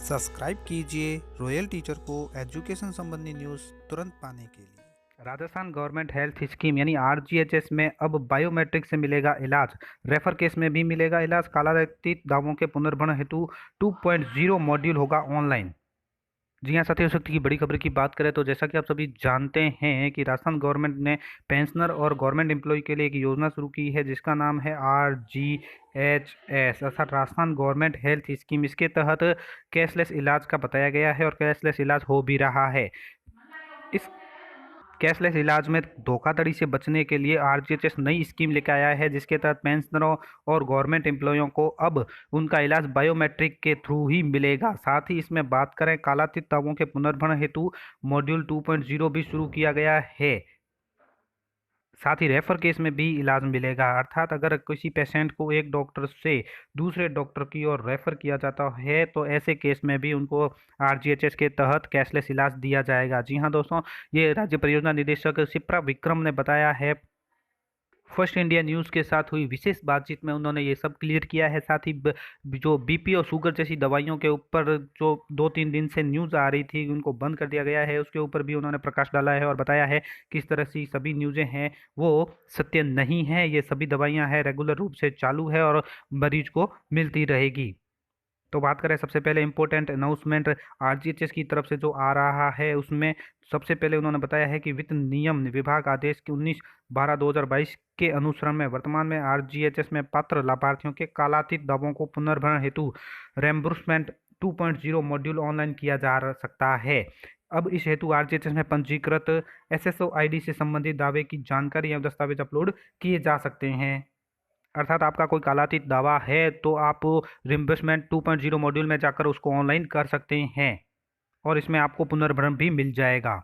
Subscribe कीजिए royal teacher को education संबंधी न्यूज़ तुरंत पाने के लिए। राजस्थान गवर्नमेंट हेल्थ स्कीम यानी आरजीएचएस में अब बायोमेट्रिक से मिलेगा इलाज। रेफर केस में भी मिलेगा इलाज। कालातीत दावों के पुनर्भरण हेतु 2.0 मॉड्यूल होगा ऑनलाइन। जी हाँ साथियों, शक्ति की बड़ी खबर की बात करें तो जैसा कि आप सभी जानते हैं कि राजस्थान गवर्नमेंट ने पेंशनर और गवर्नमेंट एम्प्लॉय के लिए एक योजना शुरू की है जिसका नाम है RGHS अर्थात राजस्थान गवर्नमेंट हेल्थ स्कीम। इसके तहत कैशलेस इलाज का बताया गया है और कैशलेस इलाज हो भी रहा है। इस कैशलेस इलाज में धोखाधड़ी से बचने के लिए आरजीएचएस नई स्कीम लेकर आया है जिसके तहत पेंशनरों और गवर्नमेंट एम्प्लॉयों को अब उनका इलाज बायोमेट्रिक के थ्रू ही मिलेगा। साथ ही इसमें बात करें कालातीत दावों के पुनर्भरण हेतु मॉड्यूल 2.0 भी शुरू किया गया है। साथ ही रेफर केस में भी इलाज मिलेगा अर्थात अगर किसी पेशेंट को एक डॉक्टर से दूसरे डॉक्टर की ओर रेफर किया जाता है तो ऐसे केस में भी उनको आरजीएचएस के तहत कैशलेस इलाज दिया जाएगा। जी हाँ दोस्तों, ये राज्य परियोजना निदेशक शिप्रा विक्रम ने बताया है। फर्स्ट इंडिया न्यूज़ के साथ हुई विशेष बातचीत में उन्होंने ये सब क्लियर किया है। साथ ही जो बीपी और शुगर जैसी दवाइयों के ऊपर जो 2-3 दिन से न्यूज़ आ रही थी उनको बंद कर दिया गया है, उसके ऊपर भी उन्होंने प्रकाश डाला है और बताया है किस तरह से सभी न्यूज़ें हैं वो सत्य नहीं है। ये सभी दवाइयाँ हैं रेगुलर रूप से चालू है और मरीज को मिलती रहेगी। तो बात करें सबसे पहले इम्पोर्टेंट अनाउंसमेंट आरजीएचएस की तरफ से जो आ रहा है उसमें सबसे पहले उन्होंने बताया है कि वित्त नियम विभाग आदेश के 19/12/2022 के अनुसरण में वर्तमान में आरजीएचएस में पात्र लाभार्थियों के कालातीत दावों को पुनर्भरण हेतु रेम्बर्समेंट 2.0 मॉड्यूल ऑनलाइन किया जा सकता है। अब इस हेतु आरजीएचएस में पंजीकृत एसएसओ आईडी से संबंधित दावे की जानकारी एवं दस्तावेज अपलोड किए जा सकते हैं। अर्थात आपका कोई कालातीत दावा है तो आप रिम्बर्समेंट 2.0 मॉड्यूल में जाकर उसको ऑनलाइन कर सकते हैं और इसमें आपको पुनर्भरण भी मिल जाएगा।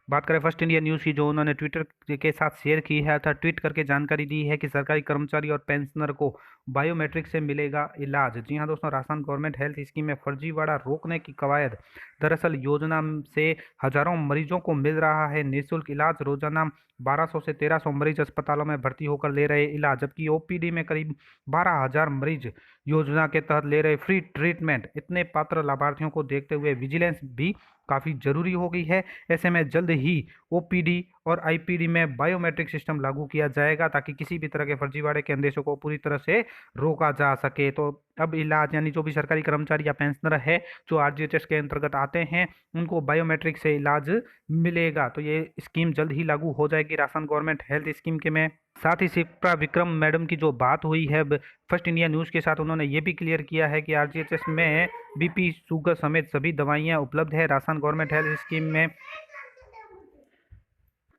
बात करें फर्स्ट इंडिया न्यूज़ की, जो उन्होंने ट्विटर के साथ शेयर की है अर्थात ट्वीट करके जानकारी दी है कि सरकारी कर्मचारी और पेंशनर को बायोमेट्रिक से मिलेगा इलाज। जी हाँ दोस्तों, राजस्थान गवर्नमेंट हेल्थ स्कीम में फर्जीवाड़ा रोकने की कवायद। दरअसल योजना से हजारों मरीजों को मिल रहा है निःशुल्क इलाज। रोजाना 1200 से 1300 मरीज अस्पतालों में भर्ती होकर ले रहे इलाज, जबकि ओपीडी में करीब 12,000 मरीज योजना के तहत ले रहे फ्री ट्रीटमेंट। इतने पात्र लाभार्थियों को देखते हुए विजिलेंस भी काफ़ी जरूरी हो गई है। ऐसे में जल्द ही ओपीडी और आईपीडी में बायोमेट्रिक सिस्टम लागू किया जाएगा ताकि किसी भी तरह के फर्जीवाड़े के अंदेशों को पूरी तरह से रोका जा सके। तो अब इलाज यानी जो भी सरकारी कर्मचारी या पेंशनर है जो आरजीएचएस के अंतर्गत आते हैं उनको बायोमेट्रिक से इलाज मिलेगा। तो ये स्कीम जल्द ही लागू हो जाएगी राजस्थान गवर्नमेंट हेल्थ स्कीम के में। साथ ही शिप्रा विक्रम मैडम की जो बात हुई है फर्स्ट इंडिया न्यूज़ के साथ, उन्होंने ये भी क्लियर किया है कि आरजीएचएस में बीपी शुगर समेत सभी दवाइयाँ उपलब्ध है। राजस्थान गवर्नमेंट हेल्थ स्कीम में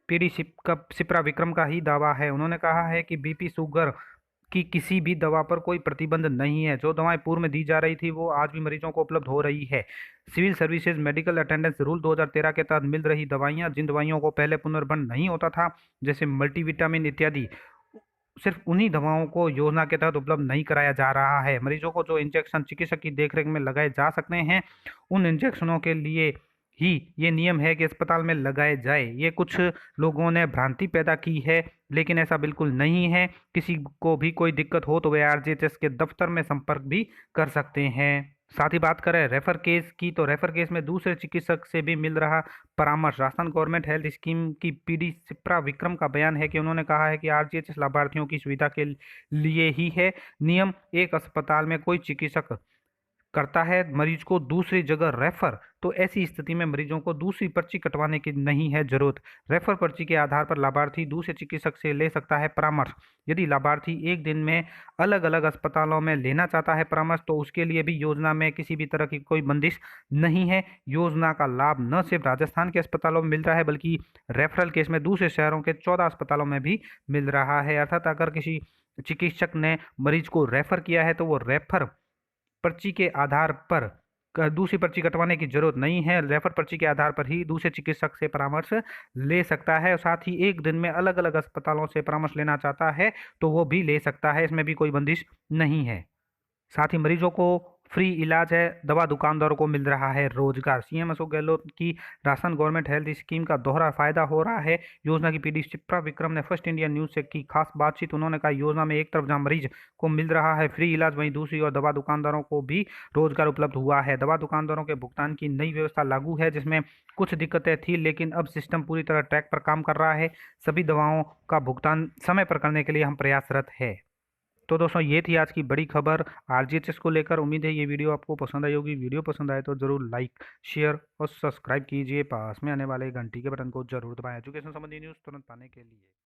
पीडी शिप्रा विक्रम का ही दावा है। उन्होंने कहा है कि बीपी शुगर की किसी भी दवा पर कोई प्रतिबंध नहीं है। जो दवाएं पूर्व में दी जा रही थी वो आज भी मरीजों को उपलब्ध हो रही है। Civil services medical attendance rule 2013 के तहत मिल रही दवाइयां, जिन दवाइयों को पहले पुनर्भरण नहीं होता था जैसे मल्टीविटामिन इत्यादि, सिर्फ उन्हीं दवाओं को योजना के तहत उपलब्ध नहीं कराया जा रहा है। मरीजों को जो इंजेक्शन चिकित्सक की देखरेख में लगाए जा सकते हैं उन इंजेक्शनों के लिए ही ये नियम है कि अस्पताल में लगाए जाए। ये कुछ लोगों ने भ्रांति पैदा की है लेकिन ऐसा बिल्कुल नहीं है। किसी को भी कोई दिक्कत हो तो वे आरजीएचएस के दफ्तर में संपर्क भी कर सकते हैं। साथ ही बात करें रेफर केस की, तो रेफर केस में दूसरे चिकित्सक से भी मिल रहा परामर्श। राजस्थान गवर्नमेंट हेल्थ स्कीम की पीडी शिप्रा विक्रम का बयान है कि उन्होंने कहा है कि आरजीएचएस लाभार्थियों की सुविधा के लिए ही है। नियम एक अस्पताल में कोई चिकित्सक करता है मरीज को दूसरी जगह रेफर, तो ऐसी स्थिति में मरीजों को दूसरी पर्ची कटवाने की नहीं है जरूरत। रेफर पर्ची के आधार पर लाभार्थी दूसरे चिकित्सक से ले सकता है परामर्श। यदि लाभार्थी एक दिन में अलग अलग अस्पतालों में लेना चाहता है परामर्श तो उसके लिए भी योजना में किसी भी तरह की कोई बंदिश नहीं है। योजना का लाभ न सिर्फ राजस्थान के अस्पतालों में मिल रहा है बल्कि रेफरल केस में दूसरे शहरों के 14 अस्पतालों में भी मिल रहा है। अर्थात अगर किसी चिकित्सक ने मरीज को रेफर किया है तो वो रेफर पर्ची के आधार पर दूसरी पर्ची कटवाने की जरूरत नहीं है। रेफर पर्ची के आधार पर ही दूसरे चिकित्सक से परामर्श ले सकता है। साथ ही एक दिन में अलग अलग अस्पतालों से परामर्श लेना चाहता है तो वो भी ले सकता है, इसमें भी कोई बंदिश नहीं है। साथ ही मरीजों को फ्री इलाज है, दवा दुकानदारों को मिल रहा है रोजगार। सीएम अशोक गहलोत की राशन गवर्नमेंट हेल्थ स्कीम का दोहरा फायदा हो रहा है। योजना की पीडी शिप्रा विक्रम ने फर्स्ट इंडिया न्यूज से की खास बातचीत। उन्होंने कहा योजना में एक तरफ जहां मरीज को मिल रहा है फ्री इलाज, वहीं दूसरी ओर दवा दुकानदारों को भी रोजगार उपलब्ध हुआ है। दवा दुकानदारों के भुगतान की नई व्यवस्था लागू है, जिसमें कुछ दिक्कतें थी, लेकिन अब सिस्टम पूरी तरह ट्रैक पर काम कर रहा है। सभी दवाओं का भुगतान समय पर करने के लिए हम प्रयासरत है। तो दोस्तों ये थी आज की बड़ी खबर आरजीएचएस को लेकर। उम्मीद है ये वीडियो आपको पसंद आई होगी। वीडियो पसंद आए तो जरूर लाइक, शेयर और सब्सक्राइब कीजिए। पास में आने वाले घंटी के बटन को जरूर दबाएं एजुकेशन संबंधी न्यूज़ तुरंत पाने के लिए।